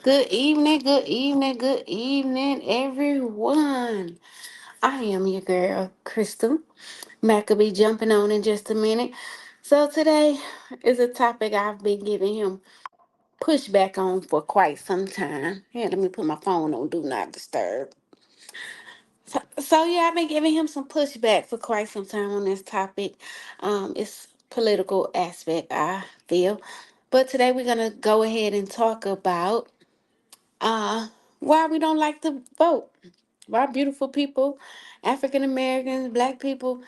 Good evening, good evening, good evening, everyone. I am your girl, Crystal. Mac will be jumping on in just a minute. So, today is a topic I've been giving him pushback on for quite some time. Here, let me put my phone on Do Not Disturb. So yeah, I've been giving him some pushback for quite some time on this topic. It's political aspect, I feel. But today we're going to go ahead and talk about uh why we don't like to vote. Why beautiful people, African Americans, black people,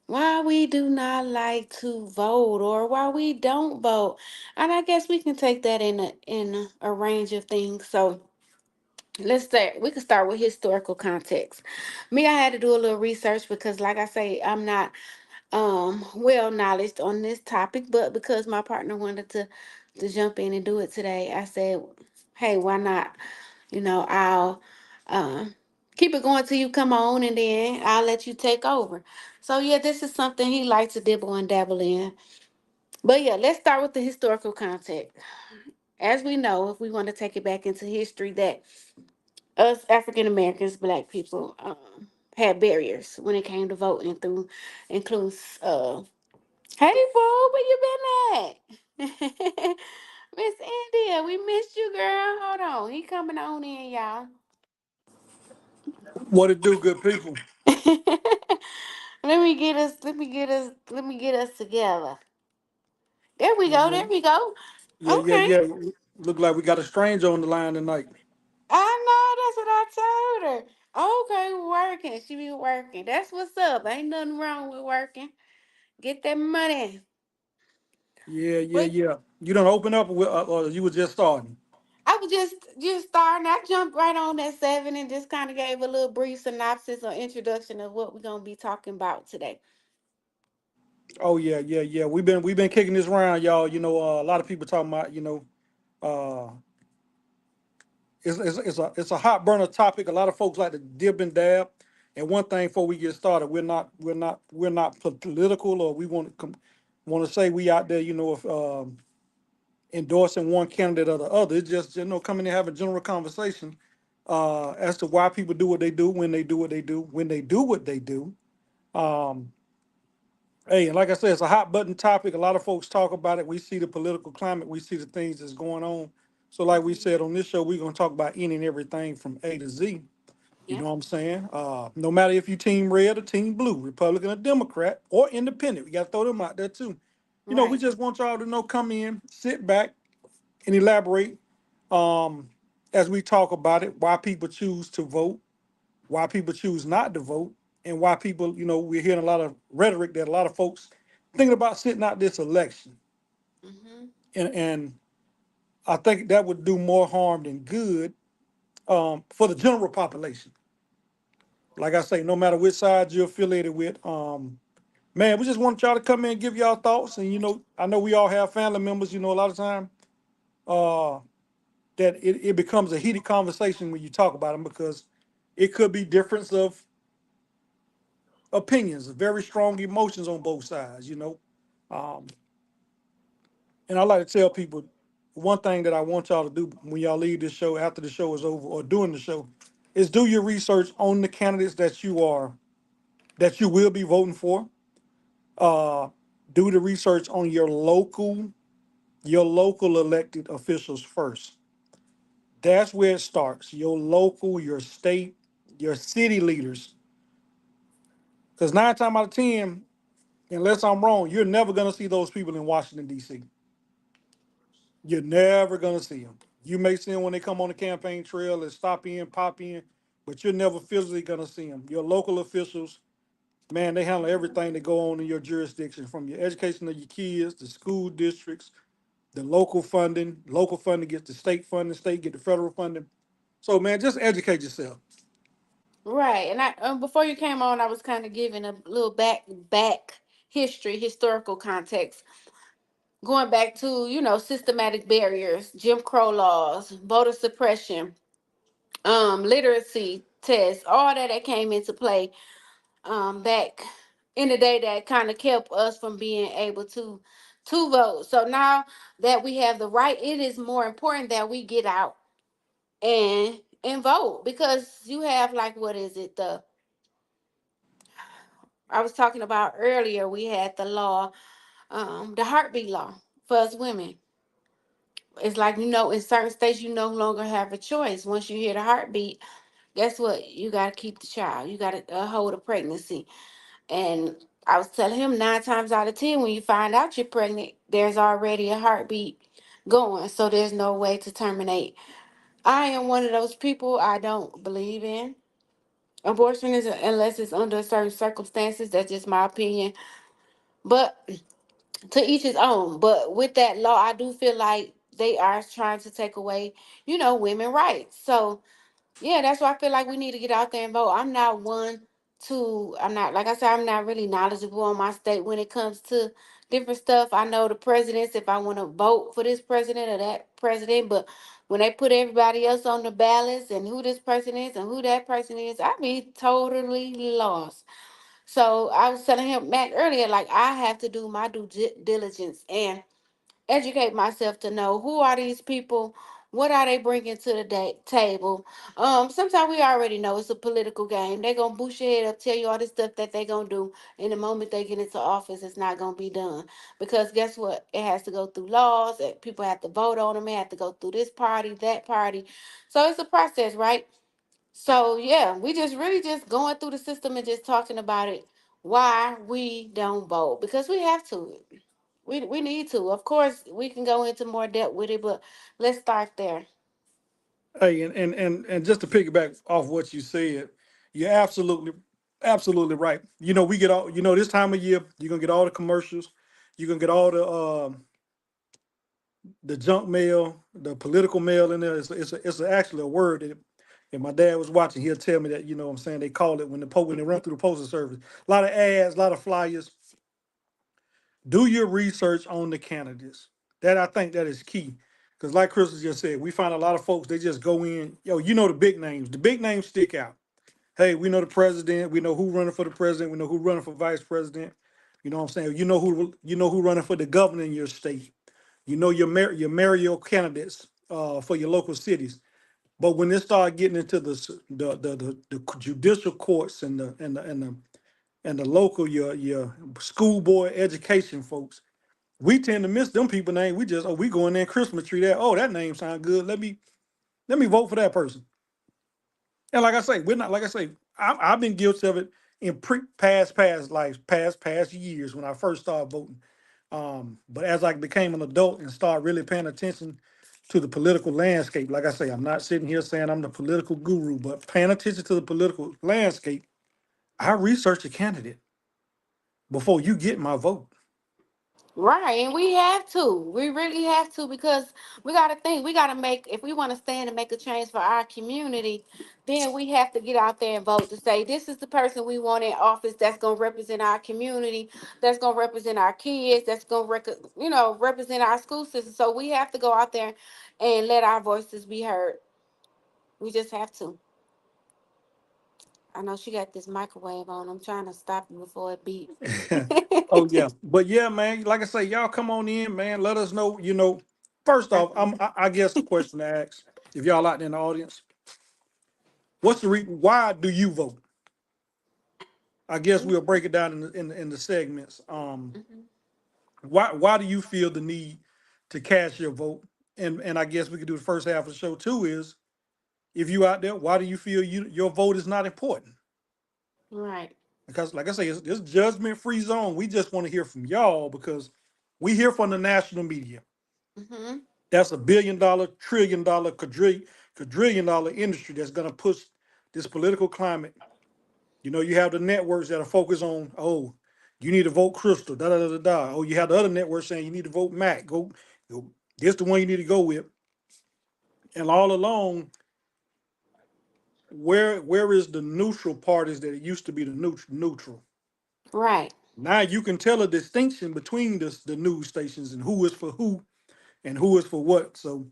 why we do not like to vote or why we don't vote. And I guess we can take that in a range of things. So let's start. We can start with historical context. Me, I had to do a little research because, like I say, I'm not well knowledge on this topic, but because my partner wanted to jump in and do it today, I said, hey, why not? I'll um keep it going till you come on, and then I'll let you take over. So yeah, this is something he likes to dibble and dabble in. But yeah, let's start with the historical context. As we know, if we want to take it back into history, that us African Americans, black people, had barriers when it came to voting through includes hey, boo, where you been at? Miss India, we missed you, girl. Hold on. He coming on in, y'all. What it do, good people? Let me get us together. There we go, there we go. Yeah, yeah, Okay. yeah. Look like we got a stranger on the line tonight. I know, that's what I told her. Okay, working. She be working. That's what's up. Ain't nothing wrong with working. Get that money. Yeah, yeah, But yeah. You don't open up, or you was just starting. I was just starting. I jumped right on that seven and just kind of gave a little brief synopsis or introduction of what we're gonna be talking about today. Oh yeah, yeah, yeah. We've been kicking this around, y'all. A lot of people talking about, uh, it's a hot burner topic. A lot of folks like to dib and dab. And one thing before we get started, we're not political, or we want to say we out there, if endorsing one candidate or the other. It's just coming and have a general conversation as to why people do what they do, when they do what they do, when they do what they do. Um, Hey, and like I said, it's a hot button topic. A lot of folks talk about it. We see the political climate. We see the things that's going on. So, like we said on this show, we're gonna talk about any and everything from A to Z. You Yeah. know what I'm saying? No matter if you team red or team blue, Republican or Democrat or independent, we got to throw them out there too. We Right. just want y'all to know, come in, sit back, and elaborate um, as we talk about it, why people choose to vote, why people choose not to vote, and why people, we're hearing a lot of rhetoric that a lot of folks thinking about sitting out this election. Mhm. And I think that would do more harm than good for the general population. Like I say, no matter which side you're affiliated with, man, we just want y'all to come in and give y'all thoughts. And, I know we all have family members, a lot of time uh, that it becomes a heated conversation when you talk about them, because it could be difference of opinions, very strong emotions on both sides. Um, and I like to tell people one thing that I want y'all to do when y'all leave this show, after the show is over or during the show, is do your research on the candidates that you will be voting for. Uh, do the research on your local elected officials first. That's where it starts. Your local, your state, your city leaders. Because 9 times out of 10, unless I'm wrong, you're never going to see those people in Washington, D.C. You're never gonna see them. You may see them when they come on the campaign trail and stop in, pop in, but you're never physically gonna see them. Your local officials, man, they handle everything that go on in your jurisdiction, from your education of your kids, the school districts, the local funding. Local funding gets the state funding, state get the federal funding. So, man, just educate yourself. Right. And I before you came on, I was kind of giving a little back history, historical context, going back to systematic barriers, Jim Crow laws, voter suppression, literacy tests, all that came into play back in the day that kind of kept us from being able to vote. So now that we have the right, it is more important that we get out. and vote, because you have, like, what is it, the I was talking about earlier, we had the law, the heartbeat law for us women. It's like, in certain states you no longer have a choice. Once you hear the heartbeat, guess what? You got to keep the child. You got to hold a pregnancy. And I was telling him, 9 times out of 10, when you find out you're pregnant, there's already a heartbeat going. So there's no way to terminate. I am one of those people, I don't believe in abortion is unless it's under certain circumstances. That's just my opinion. But to each his own. But with that law, I do feel like they are trying to take away, women rights. So yeah, that's why I feel like we need to get out there and vote. I'm not, like I said, I'm not really knowledgeable on my state when it comes to different stuff. I know the presidents, if I want to vote for this president or that president, but when they put everybody else on the ballots and who this person is and who that person is, I be totally lost. So I was telling him, Mac, earlier, like, I have to do my diligence and educate myself to know who are these people, what are they bringing to the table. Sometimes we already know it's a political game. They're gonna boost your head up, tell you all this stuff that they're gonna do, and the moment they get into office, it's not gonna be done, because guess what, it has to go through laws, people have to vote on them, it have to go through this party, that party. So it's a process, right? So yeah, we just really just going through the system and just talking about it, why we don't vote, because we have to. We need to. Of course, we can go into more depth with it, but let's start there. Hey, and just to piggyback off what you said, you're absolutely right. We get all, this time of year, you're gonna get all the commercials, you're gonna get all the junk mail, the political mail in there. It's actually a word that if my dad was watching, he'll tell me that, what I'm saying, they call it when they run through the postal service. A lot of ads, a lot of flyers. Do your research on the candidates. That, I think, that is key. Because like Crystal just said, we find a lot of folks, they just go in, the big names. The big names stick out. Hey, we know the president, we know who running for the president, we know who running for vice president. You know what I'm saying? You know who running for the governor in your state. You know your mayoral candidates for your local cities. But when it start getting into the judicial courts and the local your school board education folks, we tend to miss them people name. We just, we go in there Christmas tree there. Oh, that name sound good. Let me vote for that person. And like I say, we're not, like I say, I've been guilty of it in past lives, past years when I first started voting. But as I became an adult and started really paying attention to the political landscape, like I say, I'm not sitting here saying I'm the political guru, but paying attention to the political landscape, I research a candidate before you get my vote. Right, and we have to. We really have to, because we got to think. We got to make, if we want to stand and make a change for our community, then we have to get out there and vote to say this is the person we want in office that's going to represent our community, that's going to represent our kids, that's going to represent our school system. So we have to go out there and let our voices be heard. We just have to. I know she got this microwave on. I'm trying to stop it before it beep. Oh yeah, but yeah, man. Like I say, y'all come on in, man. Let us know. First off, I guess the question to ask, if y'all out there in the audience, what's the reason? Why do you vote? I guess we'll break it down in the segments. Mhm. Why do you feel the need to cast your vote? And I guess we could do the first half of the show too. Is, if you out there, why do you feel your vote is not important? Right. Because like I say, it's judgment free zone. We just want to hear from y'all because we hear from the national media. Mm-hmm. That's $1 billion, $1 trillion, quadrillion dollar industry that's gonna push this political climate. You have the networks that are focused on, oh, you need to vote Crystal, da da da da da. Oh, you have the other networks saying you need to vote Mac. Go, this the one you need to go with. And all along, where is the neutral parties that it used to be the neutral? Right. Now you can tell a distinction between the news stations and who is for who and who is for what. So,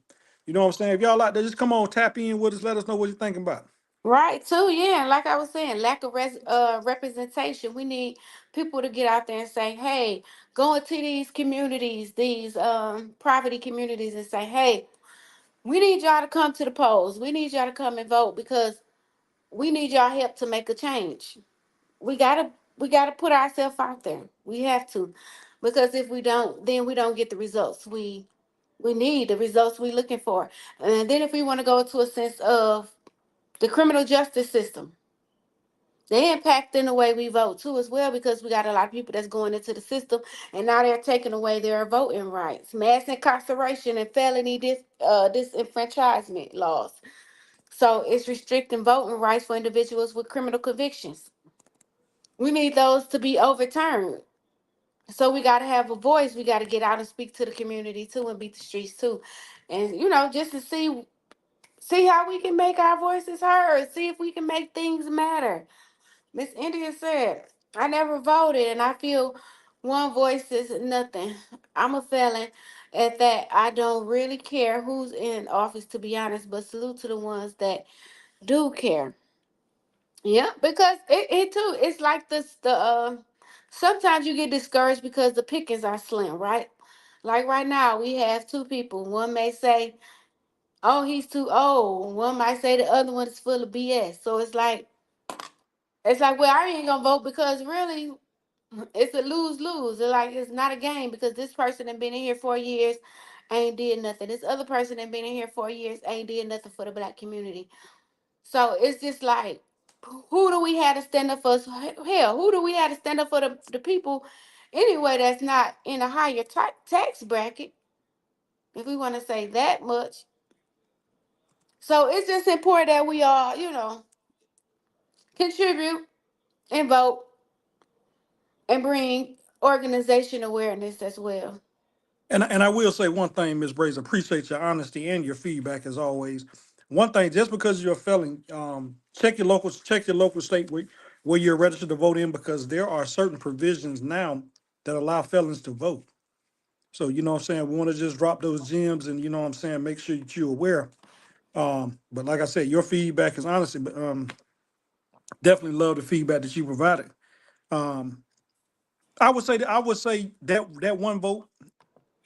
you know what I'm saying? If y'all out there, just come on, tap in with us. Let us know what you're thinking about. Right, too. Yeah, and like I was saying, lack of representation. We need people to get out there and say, "Hey, go into these communities, these poverty communities, and say, hey." We need y'all to come to the polls. We need y'all to come and vote because we need y'all help to make a change. We gotta we gotta put ourselves out there. We have to, because if we don't, then we don't get the results we need, the results we looking for. And then if we want to go to a sense of the criminal justice system, they impact in the way we vote too as well, because we got a lot of people that's going into the system and now they're taking away their voting rights. Mass incarceration and felony disenfranchisement laws. So it's restricting voting rights for individuals with criminal convictions. We need those to be overturned. So we got to have a voice. We got to get out and speak to the community too and beat the streets too. And just to see how we can make our voices heard, see if we can make things matter. Miss India said, I never voted and I feel one voice is nothing. I'm a felon at that. I don't really care who's in office, to be honest, but salute to the ones that do care. Yeah, because it too, it's like this sometimes you get discouraged because the pickings are slim, right? Like right now, we have two people. One may say, oh, he's too old. One might say the other one is full of BS. So it's like, well, I ain't gonna vote because really it's a lose-lose. It's not a game because this person that been in here 4 years ain't did nothing. This other person that been in here 4 years ain't did nothing for the black community. So it's just like, who do we have to stand up for us? Hell, who do we have to stand up for the people anyway that's not in a higher tax bracket, if we want to say that much? So it's just important that we all, contribute and vote and bring organization awareness as well. And I will say one thing, Ms. Brazen, appreciate your honesty and your feedback as always. One thing, just because you're a felon, check your local state where you're registered to vote in, because there are certain provisions now that allow felons to vote. So you know what I'm saying, we want to just drop those gems and you know what I'm saying, make sure that you're aware. But like I said, your feedback is honestly, but definitely love the feedback that you provided. Um, I would say that one vote,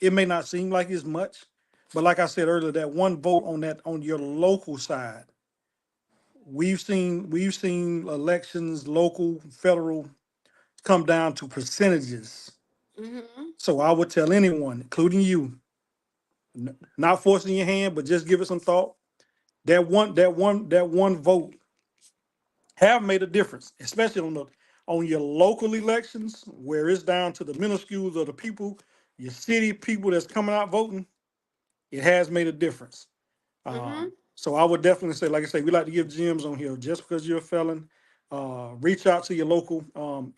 it may not seem like it's much, but like I said earlier, that one vote on your local side, we've seen elections, local, federal, come down to percentages. Mm-hmm. So I would tell anyone, including you, not forcing your hand, but just give it some thought. That one vote have made a difference, especially on your local elections, where it's down to the minuscules of the people, your city people that's coming out voting. It has made a difference. Mm-hmm. So I would definitely say, like I say, we like to give gems on here. Just because you're a felon, reach out to your local,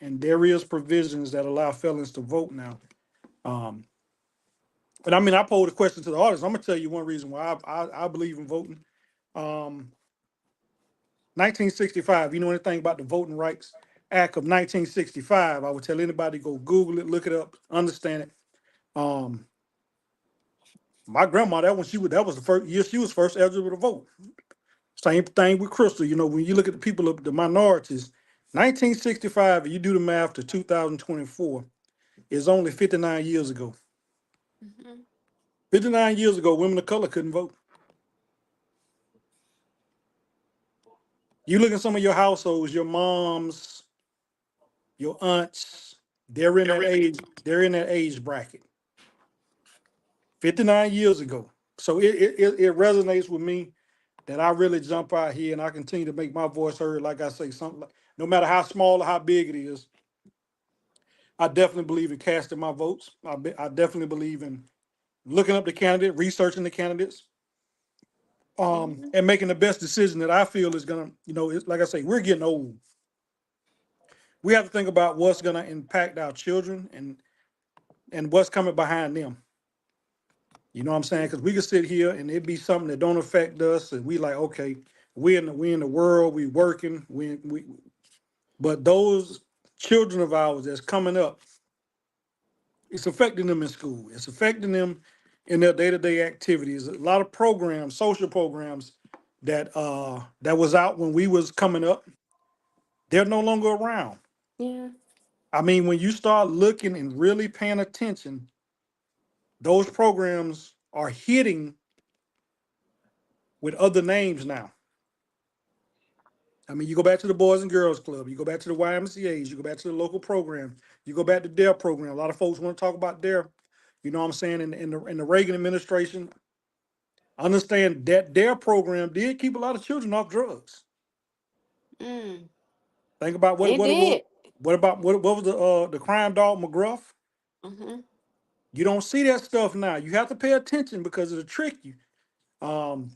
and there is provisions that allow felons to vote now. Um, and I mean, I posed a question to the audience. I'm gonna tell you one reason why I believe in voting. Um, 1965. You know anything about the Voting Rights Act of 1965? I would tell anybody, go Google it, look it up, understand it. Um, my grandma, that was the first year she was first eligible to vote. Same thing with Crystal. You know, when you look at the people of the minorities, 1965, if you do the math to 2024, is only 59 years ago. Mm-hmm. 59 years ago, women of color couldn't vote. You look at some of your households, your moms, your aunts, they're in that age bracket. 59 years ago. So it resonates with me that I really jump out here and I continue to make my voice heard. Like I say, something like, no matter how small or how big it is, I definitely believe in casting my votes. I definitely believe in looking up the candidate, researching the candidates, Mm-hmm. and making the best decision that I feel is gonna, it's, like I say, we're getting old. We have to think about what's gonna impact our children and what's coming behind them. You know what I'm saying? Because we could sit here and it be something that don't affect us, and we like, okay, we in the world, we working, but those children of ours that's coming up, it's affecting them in school. It's affecting them in their day-to-day activities. A lot of programs, social programs that was out when we was coming up, they're no longer around. Yeah. I mean, when you start looking and really paying attention, those programs are hitting with other names now. I mean, you go back to the Boys and Girls Club, you go back to the YMCA's, you go back to the local program, you go back to their program. A lot of folks want to talk about their, you know what I'm saying, in the Reagan administration. Understand that their program did keep a lot of children off drugs. Mm. Think about It what it was. did. What was the crime dog McGruff? Mm-hmm. You don't see that stuff now. You have to pay attention because it'll trick you. Um,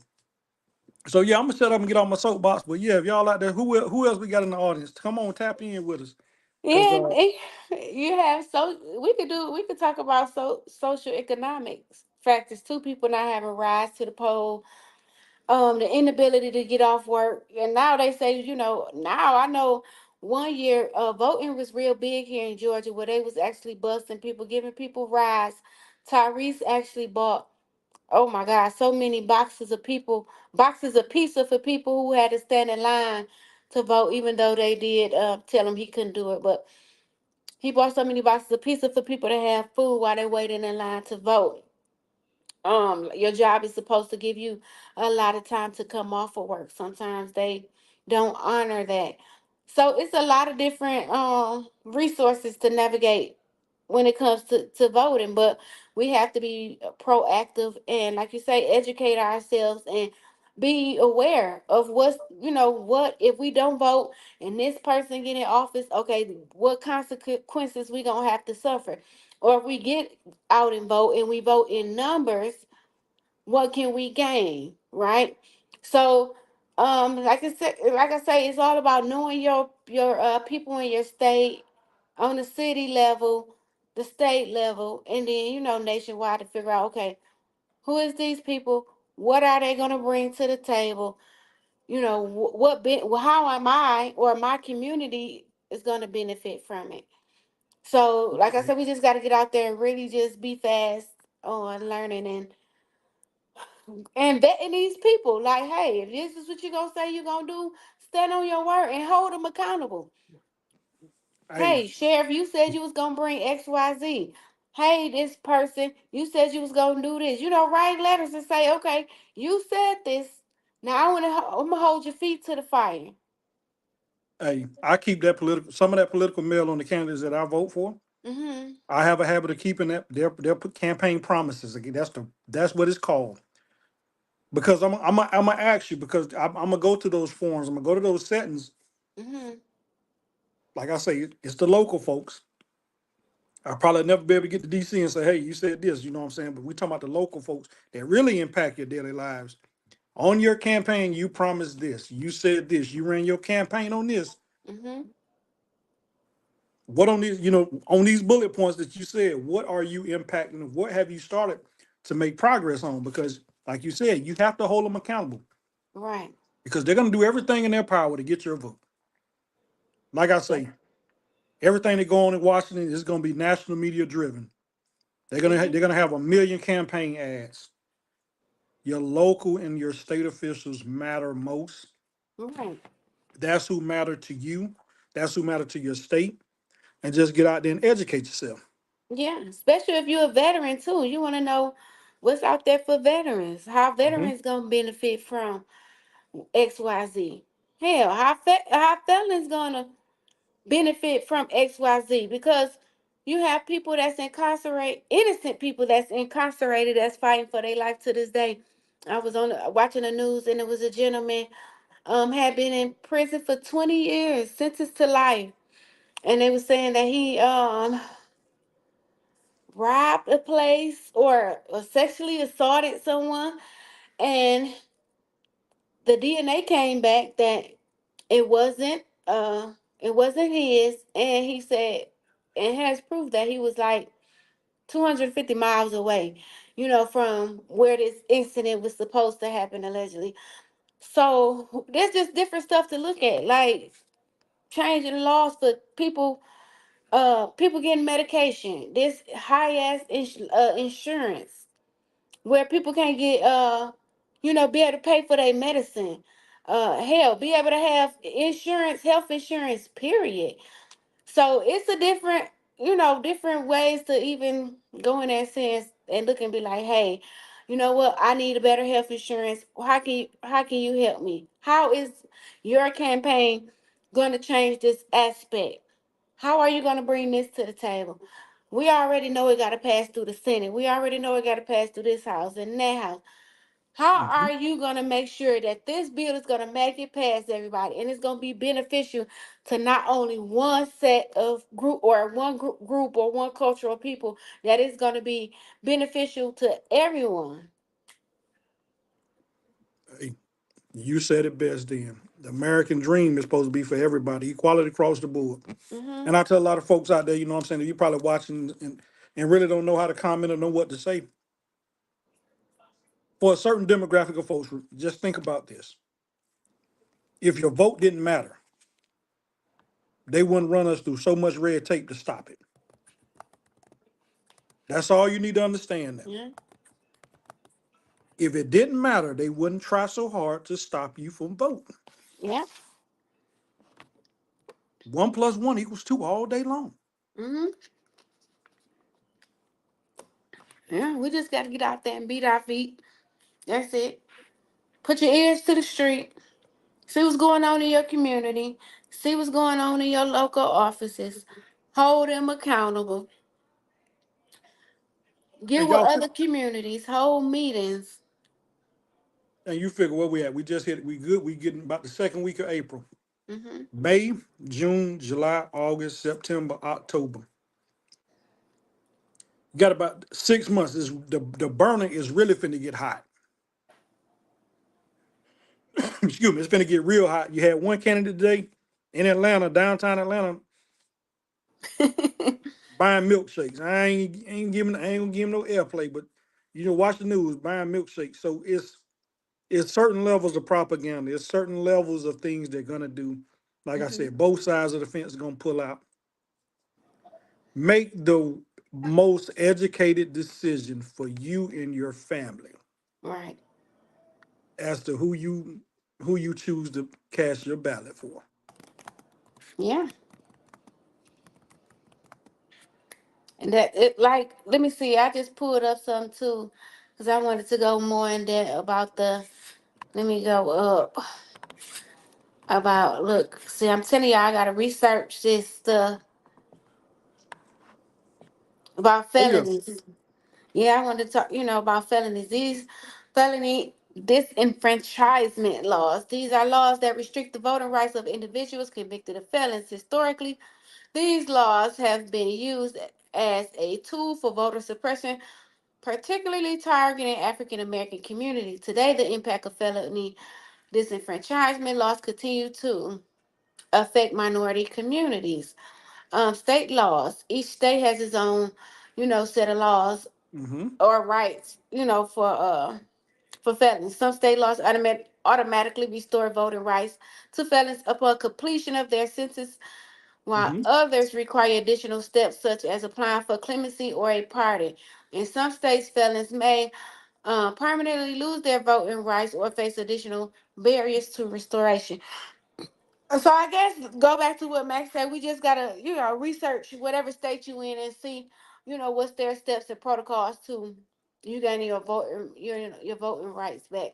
so yeah, I'm gonna shut up and get off my soapbox. But yeah, if y'all out there, who else we got in the audience? Come on, tap in with us. Cause Yeah, you have so we could talk about social economics factors too. People not having rise to the poll, the inability to get off work, and now they say now I know 1 year voting was real big here in Georgia where they was actually busting people, giving people rides. Tyrese actually bought, oh my God, so many boxes of pizza for people who had to stand in line to vote, even though they did tell him he couldn't do it, but. He bought so many boxes of pizza for people to have food while they're waiting in line to vote. Your job is supposed to give you a lot of time to come off of work. Sometimes they don't honor that. So it's a lot of different resources to navigate when it comes to voting, but we have to be proactive and, like you say, educate ourselves and be aware of what if we don't vote and this person get in office, okay, what consequences we gonna have to suffer. Or if we get out and vote and we vote in numbers, what can we gain, right? So, like I say, it's all about knowing your people in your state, on the city level, the state level, and then nationwide to figure out, okay, who is these people? What are they gonna bring to the table? How am I or my community is gonna benefit from it? So, like I said, we just got to get out there and really just be fast on learning and vetting these people. Like, hey, if this is what you're gonna say you're gonna do, stand on your word and hold them accountable. hey, Hey, sheriff, you said you was gonna bring XYZ. Hey, this person, you said you was gonna do this. Write letters and say, okay, you said this. Now I'm gonna hold your feet to the fire. I keep that some of that political mail on the candidates that I vote for. Mm-hmm. I have a habit of keeping their campaign promises. Again, that's what it's called. Because I'm gonna ask you because I'm gonna go to those forums. I'm gonna go to those settings. Mm-hmm. Like I say, it's the local folks. I'll probably never be able to get to DC and say, hey, you said this, you know what I'm saying? But we talking about the local folks that really impact your daily lives. On your campaign, you promised this. You said this. You ran your campaign on this. Mm-hmm. What on these, on these bullet points that you said, what are you impacting? What have you started to make progress on? Because, like you said, you have to hold them accountable Right. because they're going to do everything in their power to get your vote. Like I Yeah. say, everything that go on in Washington is going to be national media driven. Mm-hmm. They're gonna have a million campaign ads. Your local and your state officials matter most. Right. That's who matter to you. That's who matter to your state. And just get out there and educate yourself. Yeah, especially if you're a veteran too. You want to know what's out there for veterans. How Mhm. veterans gonna benefit from XYZ. Hell, how felons gonna benefit from XYZ because you have people that's incarcerated, innocent people that's incarcerated that's fighting for their life to this day. I was watching the news and it was a gentleman had been in prison for 20 years, sentenced to life, and they were saying that he robbed a place or sexually assaulted someone, and the DNA came back that it wasn't it wasn't his, and he said and has proof that he was like 250 miles away, from where this incident was supposed to happen allegedly. So there's just different stuff to look at, like changing laws for people getting medication, this high ass insurance where people can't get be able to pay for their medicine. Hell, be able to have insurance, health insurance, period. So it's a different ways to even go in that sense and look and be like, hey, you know what, I need a better health insurance. How can you help me? How is your campaign going to change this aspect? How are you going to bring this to the table? We already know it got to pass through the Senate. We already know it got to pass through this house and that house. How Hmm. are you going to make sure that this bill is going to make it past everybody and it's going to be beneficial to not only one set of group or one group or one cultural people, that is going to be beneficial to everyone? Hey, you said it best then. The American dream is supposed to be for everybody, equality across the board. Mm-hmm. And I tell a lot of folks out there, you know what I'm saying, that you probably watching and really don't know how to comment or know what to say. For a certain demographic of folks, just think about this. If your vote didn't matter, they wouldn't run us through so much red tape to stop it. That's all you need to understand now. Yeah. If it didn't matter, they wouldn't try so hard to stop you from voting. Yeah. 1 + 1 = 2 all day long. Mm-hmm. Yeah. We just got to get out there and beat our feet. That's it. Put your ears to the street. See what's going on in your community. See what's going on in your local offices. Hold them accountable. Get And with y'all, other communities. Hold meetings. and you figure where we at. We just hit. We good. We getting about the second week of April. Mm-hmm. May, June, July, August, September, October. You got about 6 months. The burner is really finna get hot. Excuse me, it's finna get real hot. You had one candidate today in Atlanta, downtown Atlanta, buying milkshakes. I ain't gonna give him no airplay, but watch the news, buying milkshakes. So it's certain levels of propaganda. It's certain levels of things they're gonna do. Like I Mm-hmm. said, both sides of the fence are gonna pull out. Make the most educated decision for you and your family Right. as to who you choose to cast your ballot for. Yeah. And that it like let me see. I just pulled up some too, because I wanted to go more in depth about the. Let me go up about look. See, I'm telling you, I gotta research this stuff about Oh yeah. felonies. Yeah, I wanted to talk, about felonies. These felony disenfranchisement laws. These are laws that restrict the voting rights of individuals convicted of felons. Historically, these laws have been used as a tool for voter suppression, particularly targeting African American community. Today, the impact of felony disenfranchisement laws continue to affect minority communities. State laws. Each state has its own, set of laws Mm-hmm. or rights, for felons. Some state laws automatically restore voting rights to felons upon completion of their sentence, while Mm-hmm. others require additional steps such as applying for clemency or a pardon. In some states, felons may permanently lose their voting rights or face additional barriers to restoration. So I guess go back to what Max said. We just gotta, research whatever state you in and see, what's their steps and protocols to you getting your voting rights back.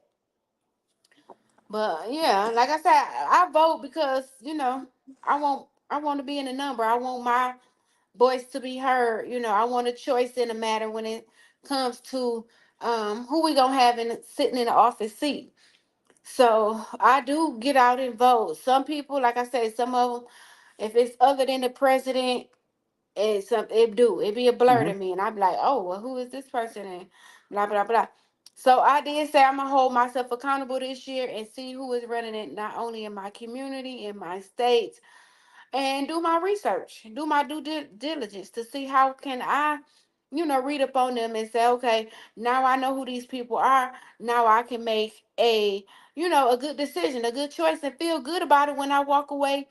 But yeah, like I said, I vote because I want to be in the number. I want my voice to be heard. I want a choice in the matter when it comes to who we gonna have sitting in the office seat. So I do get out and vote. Some people, like I said, some of them, if it's other than the president, it be a blur Mm-hmm. to me, and I be like, oh, well, who is this person? And blah blah blah. So I did say I'm gonna hold myself accountable this year and see who is running it, not only in my community, in my state, and do my research, do my diligence to see how can I, read up on them and say, okay, now I know who these people are. Now I can make a good decision, a good choice, and feel good about it when I walk away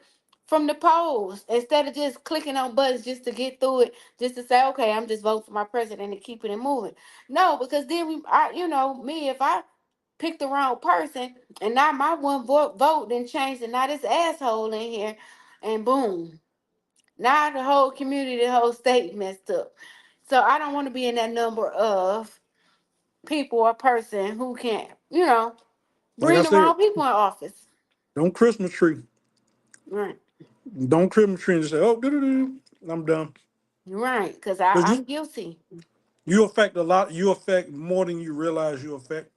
from the polls instead of just clicking on buttons just to get through it, just to say, okay, I'm just voting for my president and keeping it moving. No, because then me, if I pick the wrong person and now my one vote then changed and now this asshole in here and boom. Now the whole community, the whole state messed up. So I don't want to be in that number of people or person who can, Like bring I the said, wrong people in office. don't Christmas tree. Right. Don't Christmas tree and just say, oh, doo-doo-doo, I'm done. Right. Because Because I'm you guilty. you affect a lot. You affect more than you realize you affect.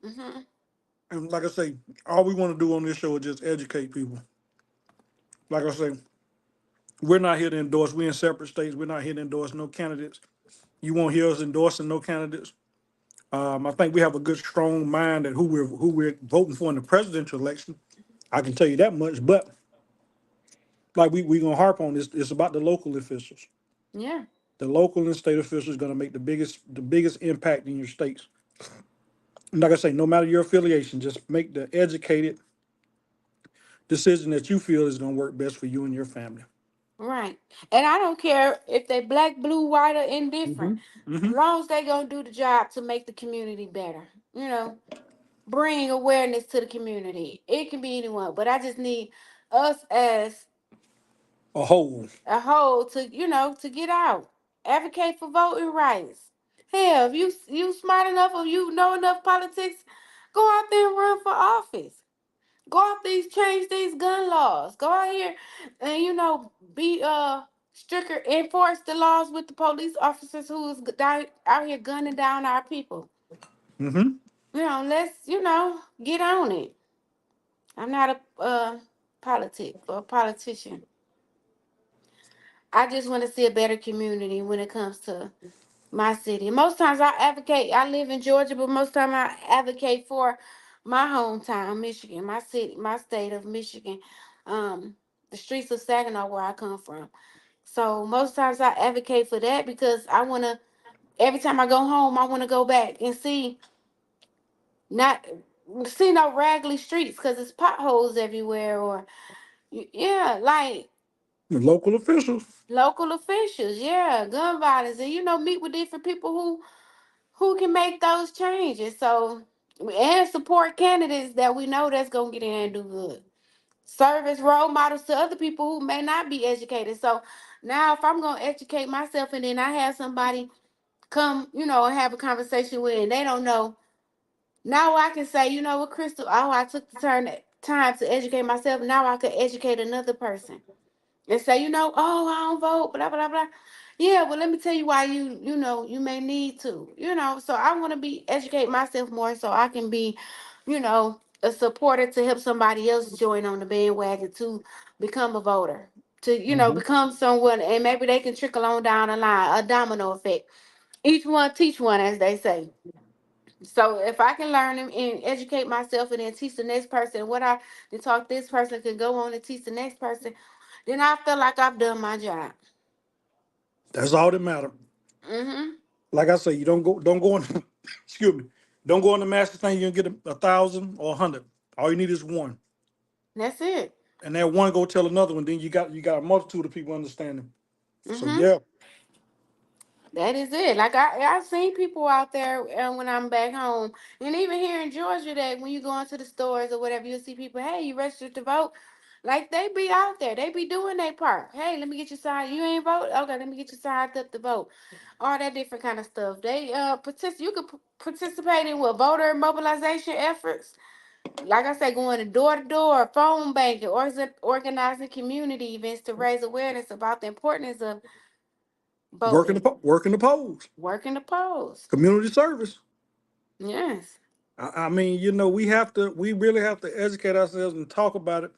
Hmm. And like I say, all we want to do on this show is just educate people. Like I say, we're not here to endorse. We're in separate states. We're not here to endorse no candidates. You won't hear us endorsing no candidates. I think we have a good, strong mind at who we're voting for in the presidential election. I can tell you that much. But like we gonna harp on this, it's about the local officials. Yeah. The local and state officials going to make the biggest impact in your states. And like I say, no matter your affiliation, just make the educated decision that you feel is going to work best for you and your family. Right. And I don't care if they black, blue, white, or indifferent. Hmm. As Hmm. long as they gonna do the job to make the community better. Bring awareness to the community. It can be anyone, but I just need us as A whole. a whole to to get out, advocate for voting rights. Hell, if you smart enough or you know enough politics, go out there and run for office. Go out these change these gun laws. Go out here and be stricter, enforce the laws with the police officers who's out here gunning down our people. Hmm. Let's get on it. I'm not a politic or politician. I just want to see a better community when it comes to my city. Most times I advocate. I live in Georgia, but most time I advocate for my hometown, Michigan, my city, my state of Michigan, the streets of Saginaw, where I come from. So most times I advocate for that because I want to. Every time I go home, I want to go back and not see no raggedy streets because it's potholes everywhere, or yeah, like The local officials. local officials, yeah, gun violence, and meet with different people who can make those changes. So and support candidates that we know that's gonna get in and do good. Serve as role models to other people who may not be educated. So now if I'm gonna educate myself and then I have somebody come, and have a conversation with and they don't know, now I can say, you know what, Crystal, oh, I took the time to educate myself. Now I could educate another person and say, oh, I don't vote, blah blah blah. Yeah, well, let me tell you why you may need to, So I want to be educate myself more so I can be, a supporter to help somebody else join on the bandwagon to become a voter, to Hmm. become someone, and maybe they can trickle on down the line, a domino effect. Each one teach one, as they say. So if I can learn and educate myself and then teach the next person what I then taught this person can go on and teach the next person, then I feel like I've done my job. That's all that matters. Mm-hmm. Like I say, you don't go in. Excuse me. Don't go in the master thing. You can get a thousand or 100. All you need is one, That's it. and that one go tell another one. Then you got a multitude of people understanding. So Mm-hmm. yeah. That is it. Like I've seen people out there when I'm back home, and even here in Georgia, that when you go into the stores or whatever, you'll see people. Hey, you registered to vote? Like they be out there, they be doing their part. Hey, let me get you signed. You ain't vote? Okay, let me get you signed up to vote. All that different kind of stuff. They You could participate in what voter mobilization efforts. Like I say, going to door, phone banking, or organizing community events to raise awareness about the importance of voting, Working the polls, working the polls. community service. Yes. I mean, we really have to educate ourselves and talk about it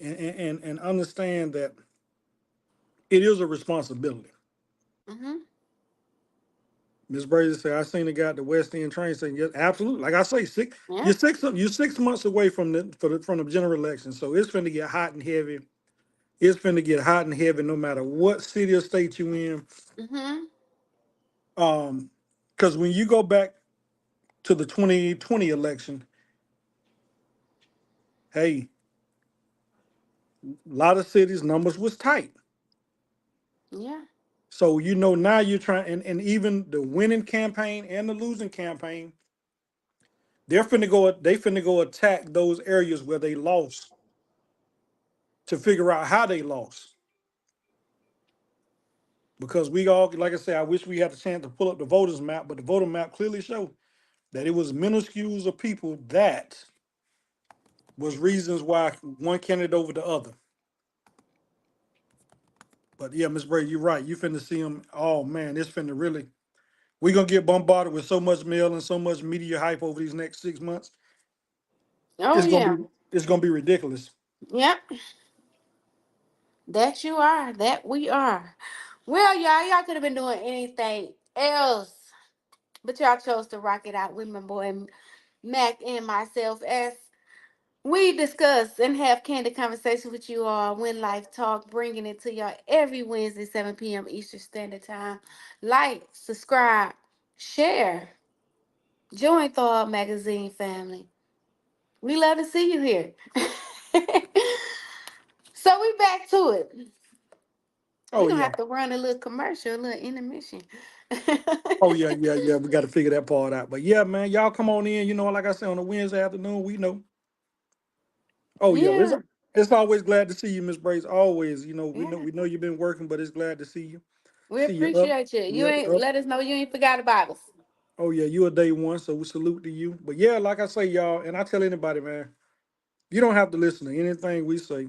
and understand that it is a responsibility. Mm-hmm. Miss Brady said, I seen the guy at the West End train saying, yes, absolutely. Like I say, Yeah. you're 6 months away from the general election. So it's finna get hot and heavy. It's finna get hot and heavy no matter what city or state you in. Mm-hmm. Because when you go back to the 2020 election, hey, a lot of cities numbers was tight. Yeah. So now you're trying, and even the winning campaign and the losing campaign, they finna go attack those areas where they lost to figure out how they lost. Because we all, like I said, I wish we had the chance to pull up the voters map, but the voter map clearly show. that it was minuscules of people that was reasons why one candidate over the other. But yeah, Miss Brady, you're right. You finna see them. Oh man, it's finna really. We're gonna get bombarded with so much mail and so much media hype over these next 6 months. Oh It's gonna yeah. be it's gonna be ridiculous. Yep. That you are. That we are. Well, y'all could have been doing anything else, but y'all chose to rock it out with my boy Mac and myself as we discuss and have candid conversation with you all when life talk, bringing it to y'all every Wednesday, 7 p.m. Eastern Standard Time. Like, subscribe, share, join Thought Magazine family. We love to see you here. So we back to it. Oh We're gonna yeah. have to run a little commercial, a little intermission. Oh yeah, yeah, yeah. We got to figure that part out. But yeah, man, y'all come on in. Like I said, on a Wednesday afternoon, we know. Oh yeah, Yeah, it's always glad to see you, Miss Brace. Always, yeah. we know you've been working, but it's glad to see you. We See you up. appreciate you. You Yep, ain't up. let us know you ain't forgot about us. Oh yeah, you a day one, so we salute to you. But yeah, like I say, y'all, and I tell anybody, man, you don't have to listen to anything we say.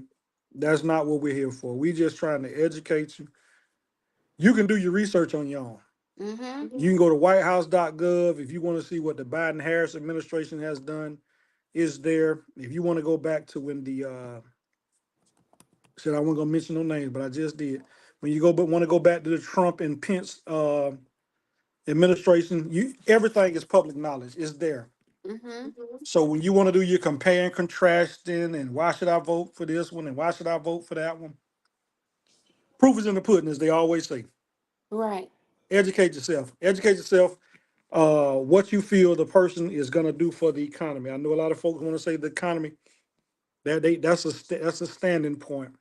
That's not what we're here for. We just trying to educate you. You can do your research on your own. Mm-hmm. You can go to whitehouse.gov if you want to see what the Biden Harris administration has done. Is there. If you want to go back to when the said I wasn't gonna mention no names, but I just did. When you go but want to go back to the Trump and Pence administration, you everything is public knowledge. It's there. Mm-hmm. So when you want to do your compare and contrasting and why should I vote for this one and why should I vote for that one, proof is in the pudding, as they always say. Right. Educate yourself. Educate yourself. What you feel the person is going to do for the economy. I know a lot of folks want to say the economy. That's a standing point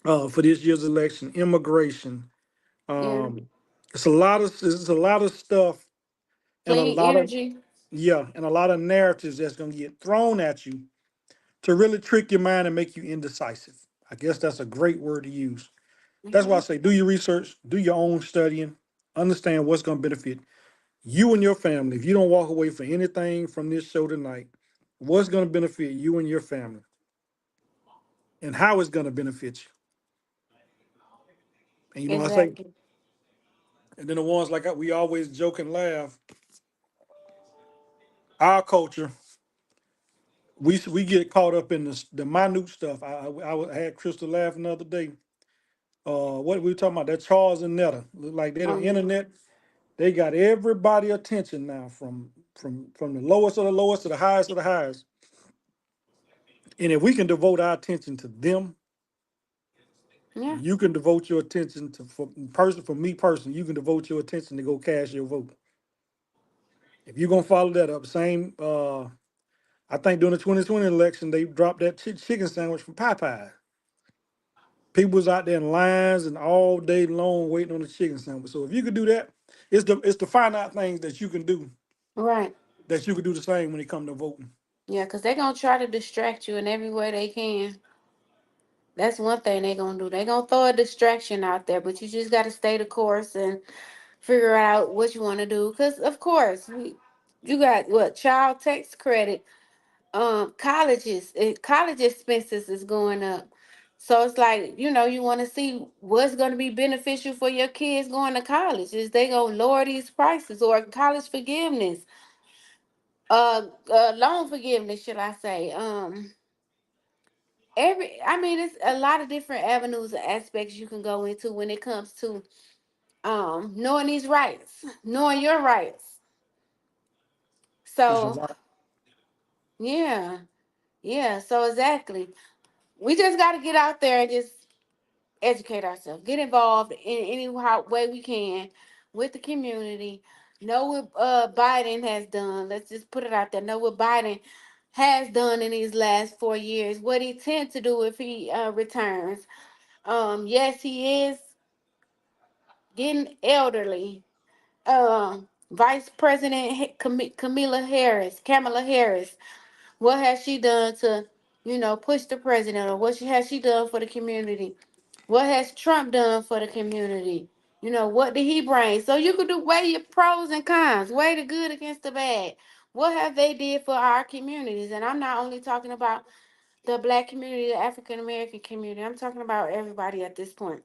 for this year's election. Immigration. Yeah. Um, it's a lot of stuff and a Clean lot of energy. yeah and a lot of narratives that's going to get thrown at you to really trick your mind and make you indecisive. I guess that's a great word to use. That's why I Mm-hmm. say do your research, do your own studying, understand what's going to benefit you and your family. If you don't walk away for anything from this show tonight, what's going to benefit you and your family and how it's going to benefit you. And I say, Exactly. and then the ones like we always joke and laugh, our culture, we get caught up in the minute stuff. I had Crystal laughing the other day. What we were talking about, that Charles and Netta. Look like they're the Oh yeah. internet. They got everybody attention now from the lowest of the lowest to the highest of the highest. And if we can devote our attention to them, Yeah. you can devote your attention to for me personally, you can devote your attention to go cast your vote. If you're gonna follow that up, same I think during the 2020 election, they dropped that chicken sandwich from Popeye. People was out there in lines and all day long waiting on the chicken sandwich. So if you could do that, it's the finite things that you can do Right. that you could do the same when it comes to voting. Yeah, because they're gonna try to distract you in every way they can. That's one thing they're gonna do. They're gonna throw a distraction out there, but you just gotta stay the course and figure out what you want to do. Because of course, you got what child tax credit, college expenses is going up. So it's like you want to see what's going to be beneficial for your kids going to college. Is they gonna lower these prices or college forgiveness, loan forgiveness, should I say? I mean, it's a lot of different avenues and aspects you can go into when it comes to knowing these rights, knowing your rights. It's a So lot. yeah, yeah. So exactly, we just got to get out there and just educate ourselves, get involved in any way we can with the community. Know what Biden has done. Let's just put it out there. Know what Biden has done in these last 4 years. What he tends to do if he returns. Yes, he is getting elderly. Vice President Kamala Harris. What has she done to, push the president, or has she done for the community? What has Trump done for the community? You know, what did he bring? So you could do weigh your pros and cons, weigh the good against the bad. What have they did for our communities? And I'm not only talking about the black community, the African American community. I'm talking about everybody at this point.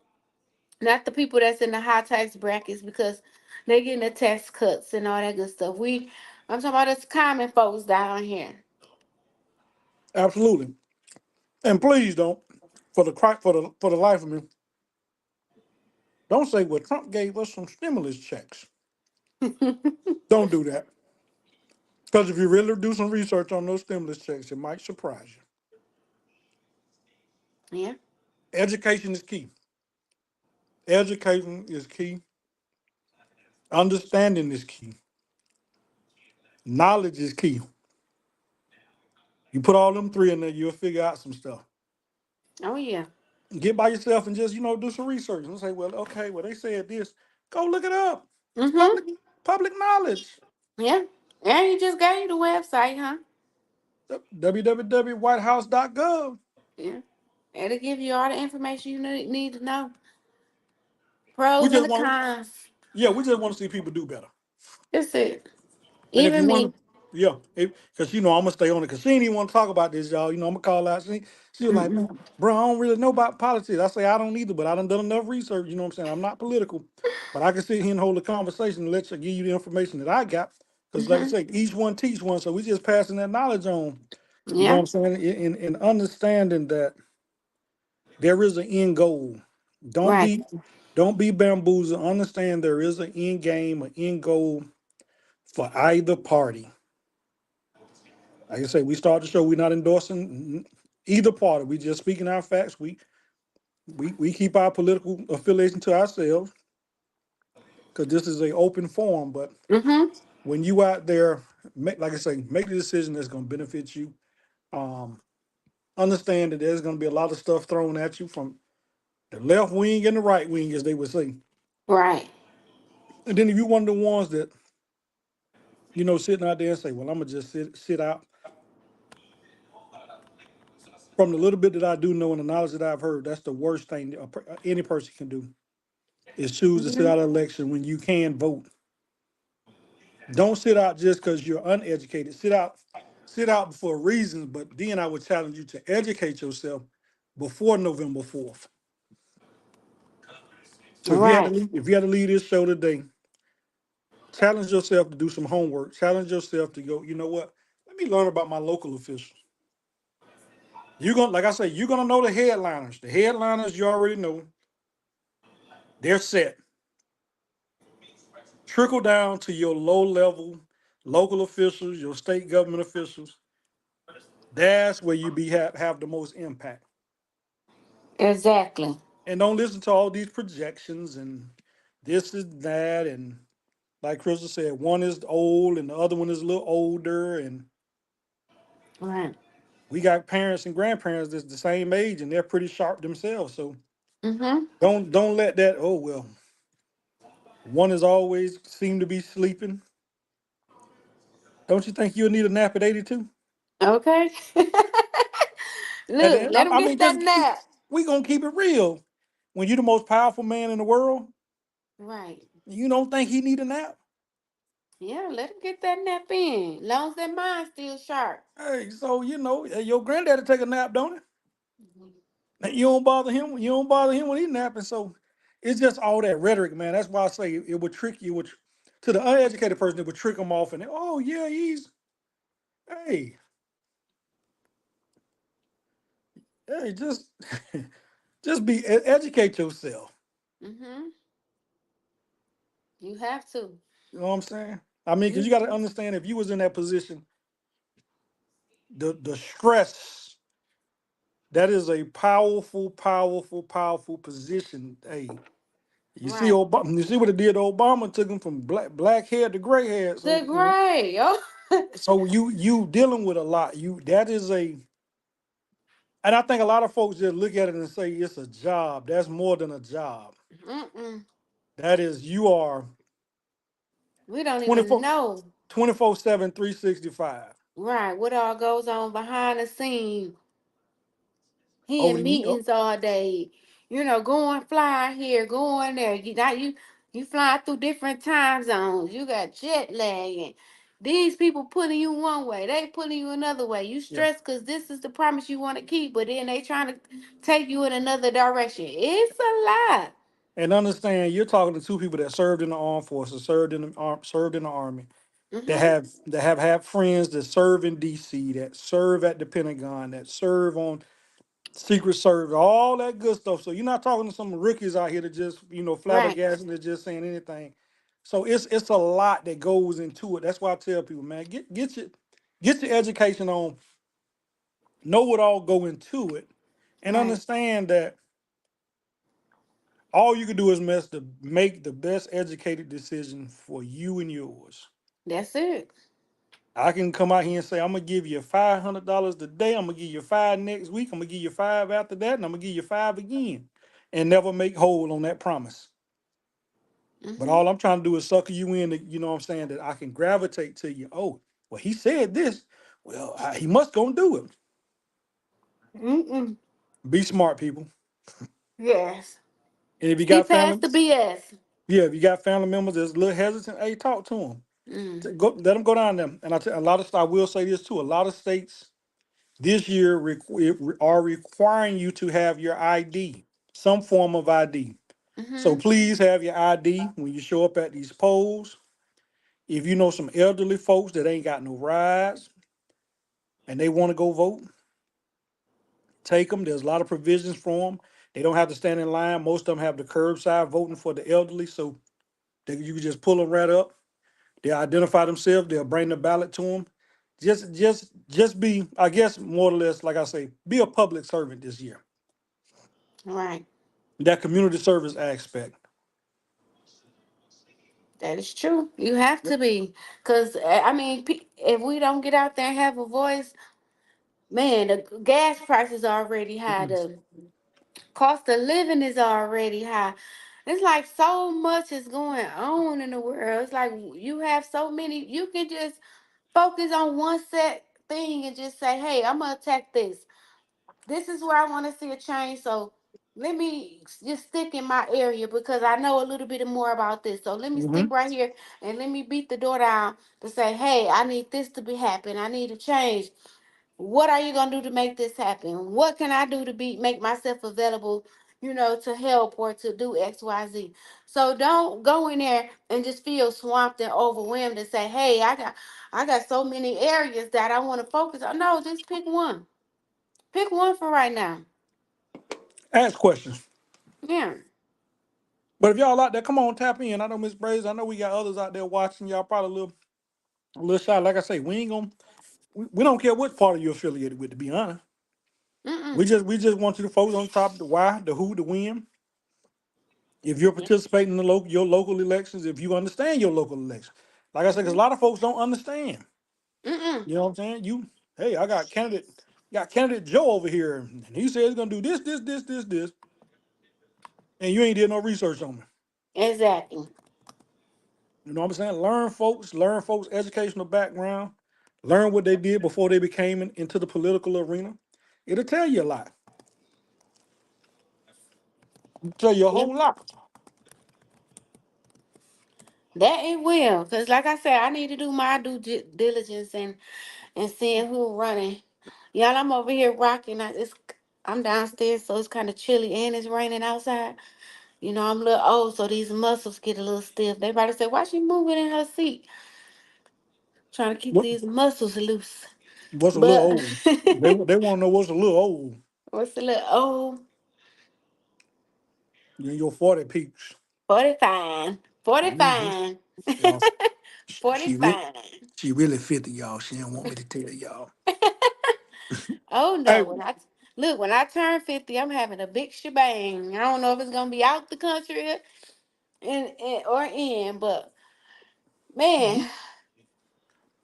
Not the people that's in the high tax brackets because they getting the tax cuts and all that good stuff. I'm talking about us common folks down here. Absolutely. And please don't, for the life of me, don't say, well, Trump gave us some stimulus checks. Don't do that. Because if you really do some research on those stimulus checks, it might surprise you. Yeah. Education is key. Education is key. Understanding is key. Knowledge is key. You put all them three in there, you'll figure out some stuff. Oh yeah. Get by yourself and just, do some research and say, well, okay, well, they said this. Go look it up. It's Mm-hmm. public knowledge. Yeah. And he just gave you the website, huh? www.whitehouse.gov. Yeah. It'll give you all the information you need to know. We Pros and just the want, cons. yeah, we just want to see people do better. That's it. And if you Even want me. to, yeah, because I'm gonna stay on it. Because she ain't even want to talk about this, y'all. I'm gonna call out. She was like, Mm-mm. man, bro, I don't really know about politics. I say I don't either, but I done enough research. You know what I'm saying? I'm not political, but I can sit here and hold a conversation and let you give you the information that I got. Because like I Mm-hmm. say, each one teach one, so we just passing that knowledge on. You know what Yeah. I'm saying? In understanding that there is an end goal. Don't Right. be don't be bamboozled. Understand there is an end game, an end goal for either party. Like I say, we start the show. We're not endorsing either party. We just speaking our facts. We keep our political affiliation to ourselves because this is a open forum. But Mm-hmm. when you out there, like I say, make the decision that's going to benefit you. Um, Understand that there's going to be a lot of stuff thrown at you from the left wing and the right wing, as they would say. Right. And then if you're one of the ones that sitting out there and say, "Well, I'm gonna just sit out," from the little bit that I do know and the knowledge that I've heard, that's the worst thing any person can do is choose to sit Mm-hmm. out an election when you can vote. Don't sit out just because you're uneducated. Sit out for reasons, but then I would challenge you to educate yourself before November 4th. So Right. if you had to leave this show today, challenge yourself to do some homework. Challenge yourself to go, you know what? Let me learn about my local officials. You're gonna, like I say, you're gonna know the headliners. The headliners you already know, they're set. Trickle down to your low level local officials, your state government officials. That's where you have the most impact. Exactly. And don't listen to all these projections and this is that. And like Crystal said, one is old and the other one is a little older. And Right. we got parents and grandparents that's the same age and they're pretty sharp themselves. So Mm-hmm. don't let that, oh well, one is always seem to be sleeping. Don't you think you'll need a nap at 82? Okay. At the Look, end, let him I mean, get that just nap. we gonna keep it real. When you're the most powerful man in the world, Right. you don't think he need a nap? Yeah, let him get that nap in. Long as that mind's still sharp. Hey, so your granddaddy take a nap, don't it? Mhm. And you don't bother him. You don't bother him when he's napping. So it's just all that rhetoric, man. That's why I say it would trick you. To the uneducated person, it would trick them off. And oh yeah, hey, hey, just educate yourself. Mhm. You have to. You know what I'm saying? I mean, because you You got to understand if you was in that position, the stress, that is a powerful, powerful, powerful position. Hey, you see right. Obama, you see what it did to Obama, took him from black hair to gray hair. The So gray. Oh. you dealing with a lot. That is and I think a lot of folks just look at it and say it's a job. That's more than a job. Mm-mm. That is you are We don't twenty even four know. 24/7, 365. Right. What all goes on behind the scene. He Over in the meetings all day. going flying here, going there. You flying through different time zones. You got jet lag, and these people putting you one way, they putting you another way. You Yeah. stress because this is the promise you want to keep, but then they trying to take you in another direction. It's a lot. And understand, you're talking to two people that served in the armed forces, served in the army, Mhm. that have had friends that serve in D.C., that serve at the Pentagon, that serve on Secret Service, all that good stuff. So you're not talking to some rookies out here that just Right. flabbergasted and just saying anything. So it's a lot that goes into it. That's why I tell people, man, get your education on, know what all go into it, and Right. understand that all you can do is make the best educated decision for you and yours. That's it. I can come out here and say, I'm gonna give you $500 today. I'm gonna give you five next week. I'm gonna give you five after that, and I'm gonna give you five again, and never make whole on that promise. But Mhm. all I'm trying to do is sucker you in. You know what I'm saying? That I can gravitate to you. Oh, well, he said this. Well, he must gonna do it. Mm-mm. Be smart, people. Yes. And if you See got past family, the BS. yeah, if you got family members that's a little hesitant, hey, talk to them. Mm. Go, let them go down there. And a lot of, I will say this too. A lot of states this year are requiring you to have your ID, some form of ID. So Mhm. please have your ID when you show up at these polls. If you know some elderly folks that ain't got no rides and they want to go vote, take them. There's a lot of provisions for them. They don't have to stand in line. Most of them have the curbside voting for the elderly, so you can just pull them right up. They'll identify themselves. They'll bring the ballot to them. Just be, I guess, more or less, like I say, be a public servant this year. Right. That community service aspect. That is true. You have to be, cause I mean, if we don't get out there and have a voice, man, the gas prices are already high. Mm-mm. The cost of living is already high. It's like so much is going on in the world. It's like you have so many. You can just focus on one set thing and just say, "Hey, I'm gonna attack this. This is where I want to see a change." So let me just stick in my area because I know a little bit more about this. So let me stick Mhm. right here and let me beat the door down to say, hey, I need this to be happen. I need a change. What are you gonna do to make this happen? What can I do to make myself available, to help or to do XYZ? So don't go in there and just feel swamped and overwhelmed and say, hey, I got so many areas that I want to focus on. No, just pick one. Pick one for right now. Ask questions. Yeah. But if y'all out there, come on, tap in. I know Miss Braves. I know we got others out there watching. Y'all probably a little shy. Like I say, we ain't gonna. We don't care what party you're affiliated with. To be honest, Mm-mm. we just want you to focus on the top, the why, the who, the when. If you're participating in your local elections, if you understand your local election, like I said, because a lot of folks don't understand. Mm-mm. You know what I'm saying? Hey, got candidate Joe over here, and he said he's gonna do this, and you ain't did no research on me. Exactly. You know what I'm saying? Learn folks' educational background, learn what they did before they became into the political arena. It'll tell you a lot. It'll tell you a Yep. whole lot. That it will. Because, like I said, I need to do my diligence and seeing who running. Y'all, I'm over here rocking. I'm downstairs, so it's kind of chilly and it's raining outside. I'm a little old, so these muscles get a little stiff. They about to say, why she moving in her seat? Trying to keep What these muscles loose. what's a little But old? They want to know what's a little old. what's a little old? You in your 40 peaks. 45. Mhm. 45. Y'all, she really 45. she really 50, y'all. She didn't want me to tell y'all. Oh no! Hey, When I turn 50, I'm having a big shebang. I don't know if it's gonna be out the country or in, but man,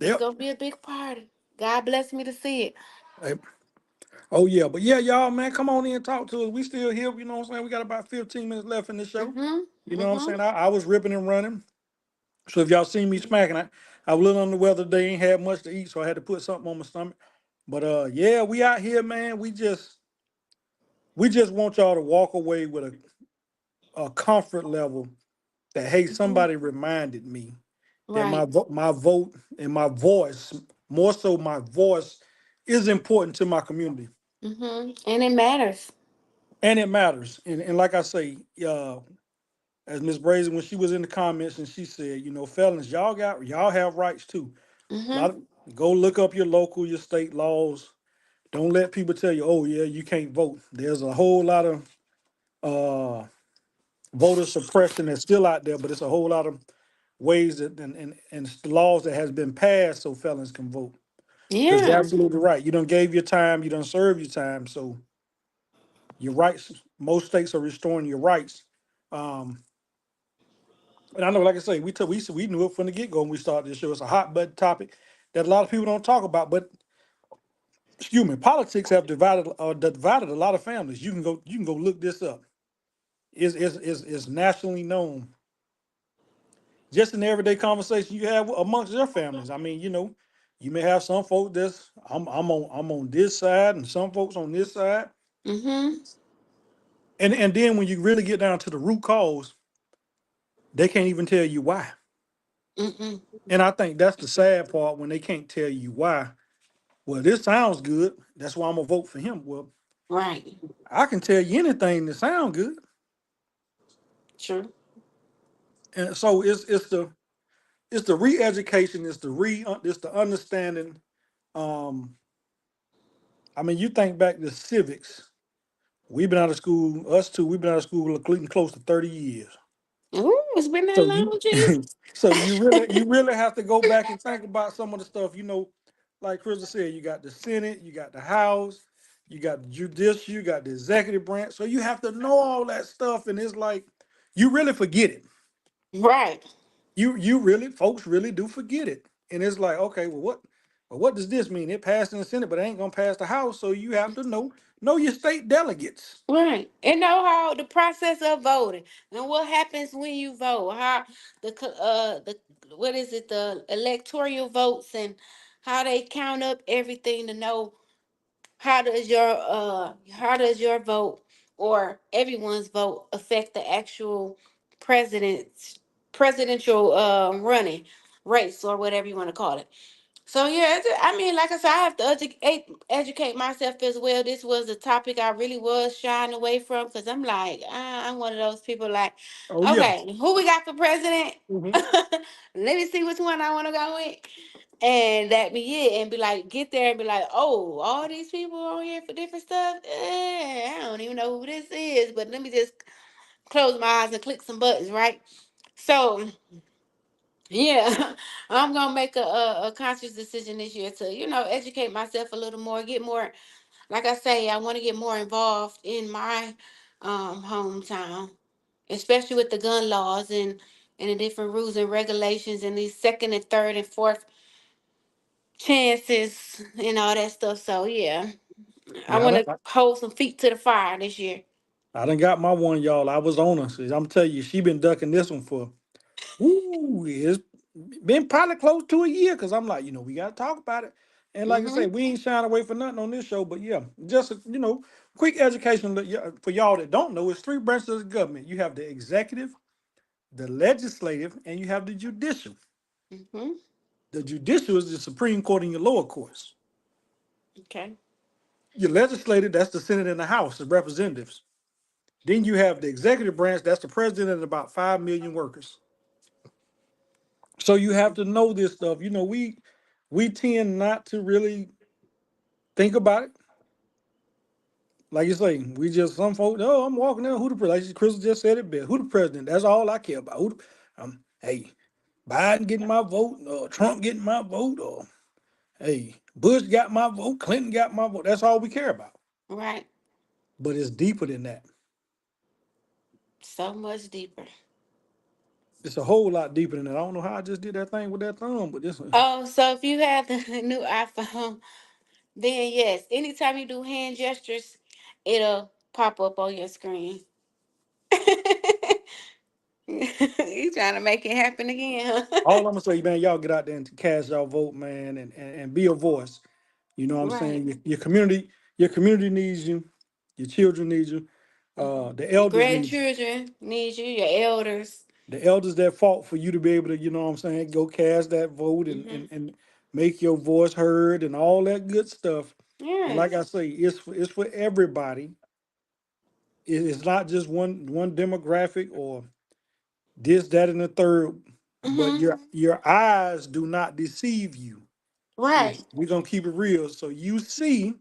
it's yep. gonna be a big party. God bless me to see it. Hey, oh yeah, but yeah, y'all, man, come on in and talk to us. We still here. You know what I'm saying? We got about 15 minutes left in the show. Mhm. You know what I'm Mhm. saying? I was ripping and running. So if y'all see me smacking, I was a little under the weather today, ain't had much to eat, so I had to put something on my stomach. But yeah, we out here, man. We just We just want y'all to walk away with a comfort level that, hey, Mhm. somebody reminded me that Right. my vote and my voice, more so my voice, is important to my community, And it matters. and it matters. And like I say, as Miss Brazen, when she was in the comments and she said, felons, y'all have rights too. A Mm-hmm. lot of, go look up your local, your state laws. Don't let people tell you, oh yeah, you can't vote. There's a whole lot of uh, voter suppression that's still out there, but it's a whole lot of ways that and laws that has been passed so felons can vote. Because you're Yeah. absolutely right. You don't gave your time, you don't serve your time, so your rights. Most states are restoring your rights. Um, and I know, like I say, we knew it from the get go when we started this show. It's a hot button topic that a lot of people don't talk about. But excuse me, politics have divided a lot of families. You can go look this up. Is nationally known just in the everyday conversation you have amongst your families. I mean, you may have some folks that's I'm on this side and some folks on this side. Mm-hmm. And then when you really get down to the root cause, they can't even tell you why. Mm-mm. And I think that's the sad part when they can't tell you why. Well, this sounds good. That's why I'm gonna vote for him. Well, Right. I can tell you anything that sounds good. True. And so it's the re-education, it's the understanding. Um, I mean, you think back to civics. We've been out of school, us two, we've been out of school close to 30 years. Ooh, it's been that So you long, Jesus. so you really have to go back and think about some of the stuff, like Crystal said, you got the Senate, you got the House, you got the judicial, you got the executive branch. So you have to know all that stuff, and it's like you really forget it. Right. You really folks really do forget it. And it's like, okay, well, what does this mean? It passed in the Senate, but it ain't gonna pass the House. So you have to know your state delegates. Right. And know how the process of voting and what happens when you vote. How the what is it, the electoral votes and how they count up everything to know how does your vote or everyone's vote affect the actual president's presidential running race or whatever you want to call it. So yeah, I mean, like I said, I have to educate myself as well. This was a topic I really was shying away from because I'm like, I'm one of those people like, Oh yeah. okay, who we got for president? Hmm. Let me see which one I want to go with, and that be it. And be like, get there and be like, oh, all these people on here for different stuff. I don't even know who this is, but let me just close my eyes and click some buttons, right? So yeah, I'm gonna make a conscious decision this year to, educate myself a little more, get more, like I say, I want to get more involved in my hometown, especially with the gun laws and the different rules and regulations and these second and third and fourth chances and all that stuff. So yeah, I Yeah, want to hold some feet to the fire this year. I done got my one, y'all. I was on her. So I'm telling you, she been ducking this one for it's been probably close to a year. Cause I'm like, we gotta talk about it. And like I say, Mhm. we ain't shying away for nothing on this show. But yeah, just quick education for y'all that don't know. It's three branches of the government. You have the executive, the legislative, and you have the judicial. Mhm. The judicial is the Supreme Court and your lower courts. Okay. Your legislative, that's the Senate and the House, the representatives. Then you have the executive branch, that's the president and about 5 million workers. So you have to know this stuff. We tend not to really think about it. Like you say, we just some folks, oh, I'm walking down, who the president? Like Crystal just said it best. Who the president? That's all I care about. Hey, Biden getting my vote, or Trump getting my vote, or hey, Bush got my vote, Clinton got my vote. That's all we care about. Right. But it's deeper than that. So much deeper. It's a whole lot deeper than that. I don't know how I just did that thing with that thumb, but this Oh, so if you have the new iPhone, then yes, anytime you do hand gestures, it'll pop up on your screen. You trying to make it happen again, huh? all I'm gonna say, man, y'all get out there and cast y'all vote, man, and be a voice. You know what I'm saying? Right. Your community needs you. Your children need you. The Your elders need you. grandchildren need you, your elders. The elders that fought for you to be able to, you know what I'm saying, go cast that vote and Hmm. make your voice heard and all that good stuff. And like Yes. I say, it's for everybody. It's not just one demographic or this, that, and the third. But Hmm. your eyes do not deceive you. Right. We're gonna keep it real. So you see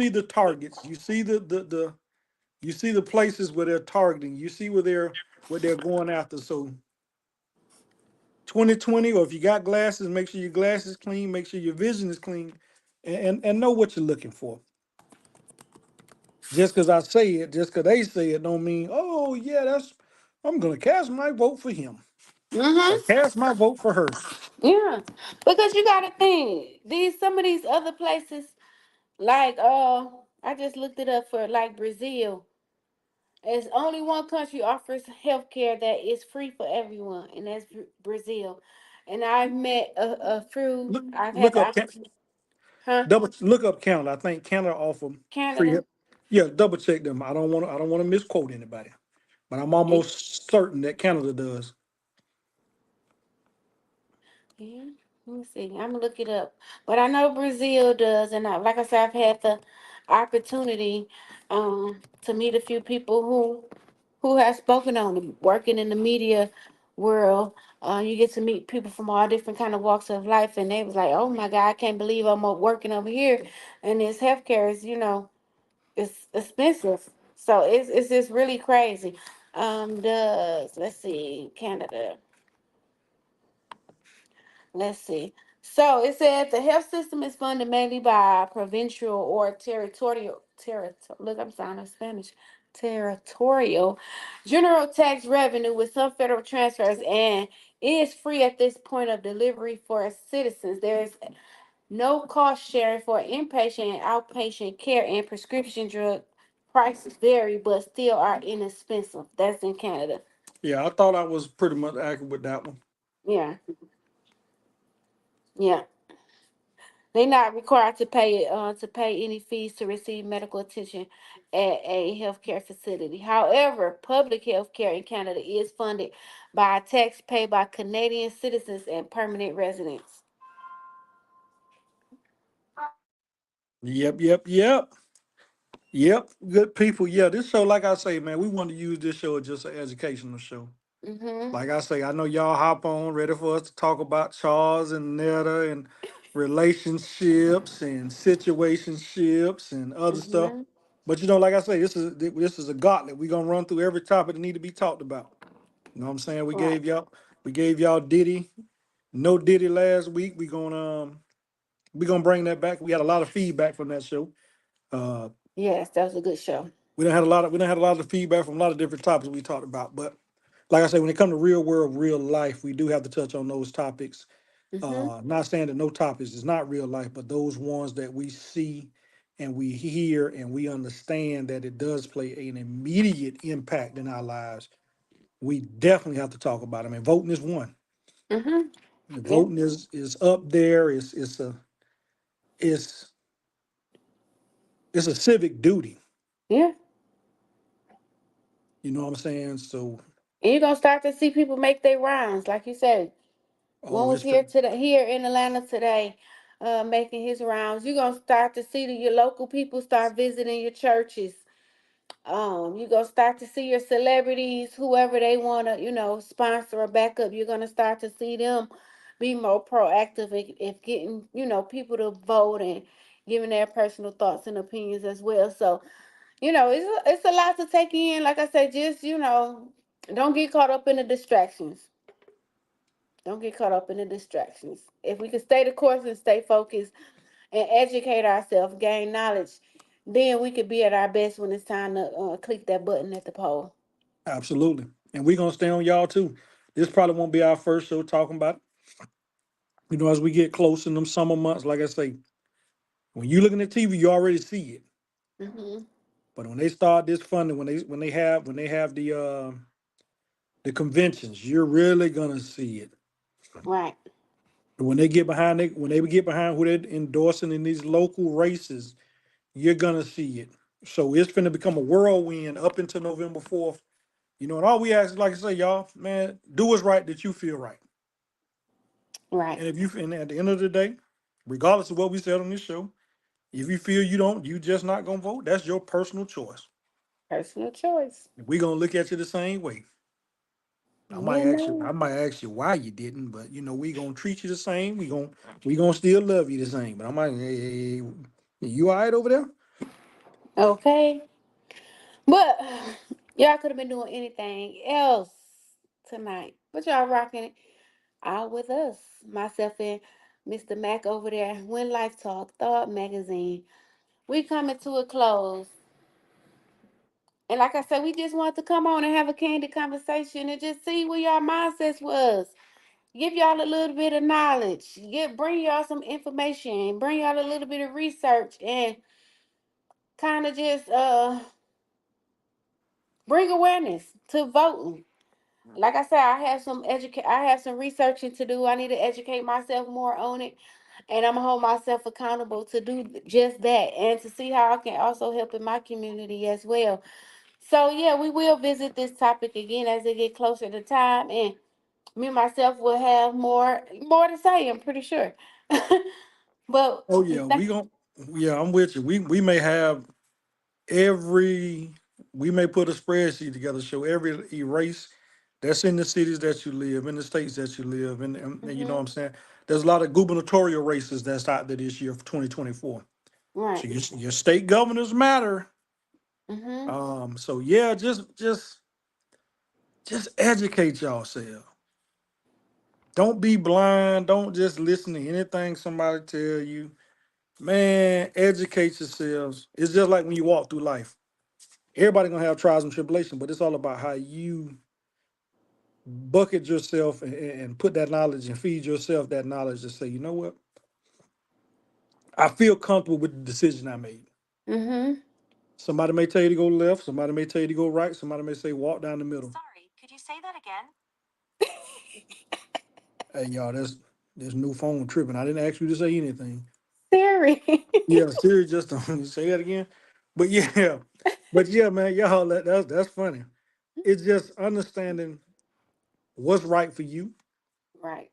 the targets, you see the you see the places where they're targeting, you see where they're going after. So 2020, or if you got glasses, make sure your glasses clean, make sure your vision is clean, and know what you're looking for. Just because I say it, just because they say it, don't mean, oh yeah, that's I'm gonna cast my vote for him or Hmm. cast my vote for her. Yeah, because you gotta think these some of these other places, like I just looked it up for like Brazil. It's only one country offers healthcare that is free for everyone, and that's Brazil. And I've met a few. Look I've had look the up opportunity, huh? double look up Canada. I think Canada offer free Canada. help. Yeah, double check them. I don't want to misquote anybody, but I'm And, almost certain that Canada does. yeah, let me see. I'm gonna look it up, but I know Brazil does, and like I said, I've had the opportunity to meet a few people who has spoken on it, working in the media world. You get to meet people from all different kind of walks of life, and they was like, "Oh my God, I can't believe I'm working over here, and this healthcare is, it's expensive." So it's just really crazy. Does let's see, Canada. Let's see. So it said the health system is funded mainly by provincial or look, I'm sounding Spanish. Territorial general tax revenue with some federal transfers and is free at this point of delivery for citizens. There is no cost sharing for inpatient and outpatient care, and prescription drug prices vary but still are inexpensive. That's in Canada. Yeah, I thought I was pretty much accurate with that one. Yeah. Yeah. They're not required to pay any fees to receive medical attention at a healthcare facility. However, public healthcare in Canada is funded by a tax paid by Canadian citizens and permanent residents. Yep, yep, yep. Yep, good people. Yeah, this show, like I say, man, we want to use this show as just an educational show. Mhm. Like I say, I know y'all hop on ready for us to talk about Charles and Netta and relationships and situationships and other stuff. Mhm. But like I say, this is a gauntlet. We're gonna run through every topic that need to be talked about. You know what I'm saying? Right. We gave y'all Diddy, no Diddy last week. We gonna bring that back. We had a lot of feedback from that show. Uh, Yes, that was a good show. we done had a lot of feedback from a lot of different topics we talked about. But like I say, when it comes to real world, real life, we do have to touch on those topics. Mhm. Not saying that no topics is not real life, but those ones that we see and we hear and we understand that it does play an immediate impact in our lives, we definitely have to talk about them. And voting is one. Mhm. Yeah. Voting is up there. It's it's a civic duty. Yeah. You know what I'm saying? So, And you're gonna start to see people make their rounds, like you said. One oh, was it's for here in Atlanta today, making his rounds. You're gonna start to see your local people start visiting your churches. You're gonna start to see your celebrities, whoever they wanna, sponsor or back up. You're gonna start to see them be more proactive if getting, people to vote and giving their personal thoughts and opinions as well. So, it's a lot to take in. Like I said, just don't get caught up in the distractions. Don't get caught up in the distractions. If we can stay the course and stay focused and educate ourselves, gain knowledge, then we could be at our best when it's time to click that button at the poll. absolutely. And we're gonna stay on y'all too. This probably won't be our first show talking about it. As we get close in them summer months, like I say, when you looking at TV, you already see it. Hmm. But when they start this funding, when they have the conventions, you're really gonna see it. Right. When they get behind who they're endorsing in these local races, you're gonna see it. So it's gonna become a whirlwind up until November 4th. You know, and all we ask, like I say, y'all, man, do what's right that you feel right. Right. And if you, and at the end of the day, regardless of what we said on this show, if you feel you don't, you just not gonna vote. That's your personal choice. Personal choice. We gonna look at you the same way. You I know. might ask you why you didn't, but you know we gonna treat you the same. We gonna still love you the same. But I'm like, hey, you all right over there? Okay. But y'all could have been doing anything else tonight. But y'all rocking it out with us. Myself and Mr. Mac over there. When Life Talk, Thought Magazine. We coming to a close. And like I said, we just want to come on and have a candid conversation and just see where y'all mindsets was. Give y'all a little bit of knowledge. Bring y'all some information. Bring y'all a little bit of research and kind of just bring awareness to voting. Like I said, I have some researching to do. I need to educate myself more on it. And I'm gonna hold myself accountable to do just that and to see how I can also help in my community as well. So yeah, we will visit this topic again as it get closer to time, and me myself will have more to say. I'm pretty sure. But Oh yeah, yeah, I'm with you. We may have every we may put a spreadsheet together, show every erase that's in the cities that you live, in the states that you live, and you know what mhm, I'm saying. There's a lot of gubernatorial races that's out there this year for 2024. So right, your state governors matter. mhm, So yeah, just educate yourself. Don't be blind. Don't just listen to anything somebody tell you. Man, educate yourselves. It's just like when you walk through life. Everybody gonna have trials and tribulations, but it's all about how you bucket yourself and put that knowledge and feed yourself that knowledge to say, you know what? I feel comfortable with the decision I made. mhm. Somebody may tell you to go left, somebody may tell you to go right, somebody may say walk down the middle. Sorry, could you say that again? Hey y'all, that's new phone tripping. I didn't ask you to say anything. Siri. Yeah, Siri just don't say that again. But yeah, but yeah, man, y'all that's funny. It's just understanding what's right for you, Right.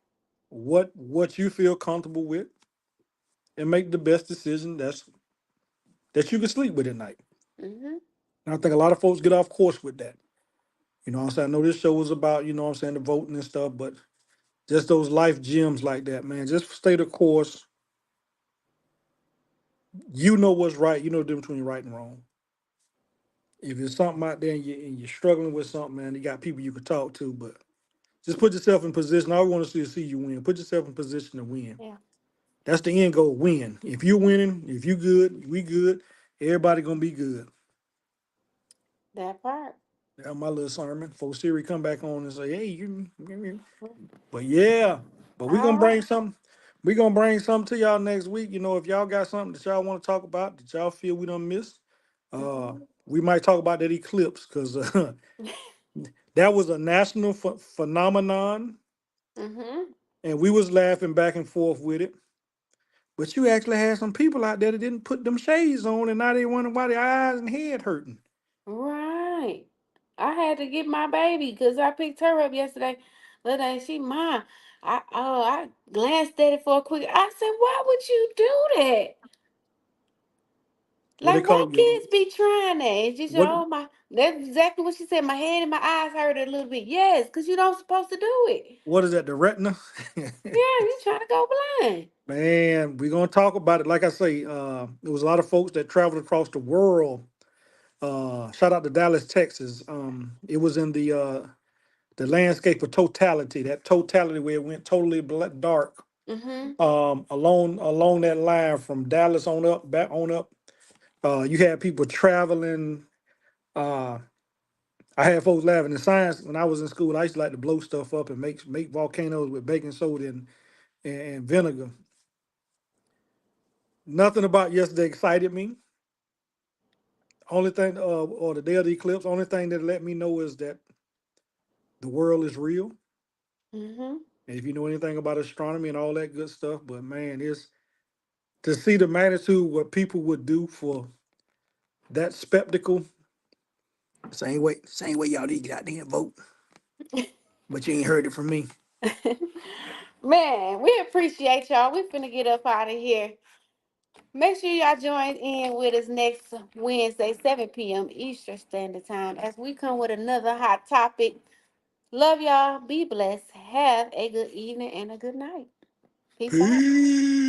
what you feel comfortable with, and make the best decision that you can sleep with at night. Mhm. And I think a lot of folks get off course with that. You know what I'm saying? I know this show was about, you know what I'm saying, the voting and stuff, but just those life gems like that, man. Just stay the course. You know what's right. You know the difference between right and wrong. If there's something out there and you're struggling with something, man, you got people you can talk to, but just put yourself in position. All I want to see is see you win. Put yourself in position to win. Yeah. That's the end goal. Win. If you're winning, if you good, we good. Everybody gonna be good. That part. That's my little sermon. For Siri come back on and say, hey, but yeah, but we All gonna right. bring something. We gonna bring something to y'all next week. You know, if y'all got something that y'all want to talk about that y'all feel we done missed, Mhm. we might talk about that eclipse because that was a national phenomenon, Mhm. and we was laughing back and forth with it. But you actually had some people out there that didn't put them shades on, and now they wonder why their eyes and head hurting. Right. I had to get my baby because I picked her up yesterday. Little day, she mine. I glanced at it for a quick. I said, "Why would you do that? What they Like, why call you? kids be trying that?" And she said, What "Oh my, that's exactly what she said. My head and my eyes hurt a little bit. Yes, because you don't supposed to do it. what is that? The retina? Yeah, you trying to go blind. Man, we're gonna talk about it. Like I say, there was a lot of folks that traveled across the world. Shout out to Dallas, Texas. It was in the landscape of totality. That totality where it went totally dark. Mhm. Along that line from Dallas on up, back on up. You had people traveling. Uh, I had folks laughing in science when I was in school. I used to like to blow stuff up and make volcanoes with baking soda and vinegar. Nothing about yesterday excited me. Only thing, or the day of the eclipse, only thing that let me know is that the world is real. Mhm. And if you know anything about astronomy and all that good stuff, but man, it's To see the magnitude what people would do for that spectacle. Same way y'all need to get out there and vote, but you ain't heard it from me. Man, we appreciate y'all. We finna get up out of here. Make sure y'all join in with us next Wednesday, 7 p.m. Eastern Standard Time, as we come with another hot topic. Love y'all. Be blessed. Have a good evening and a good night. Peace out. Peace.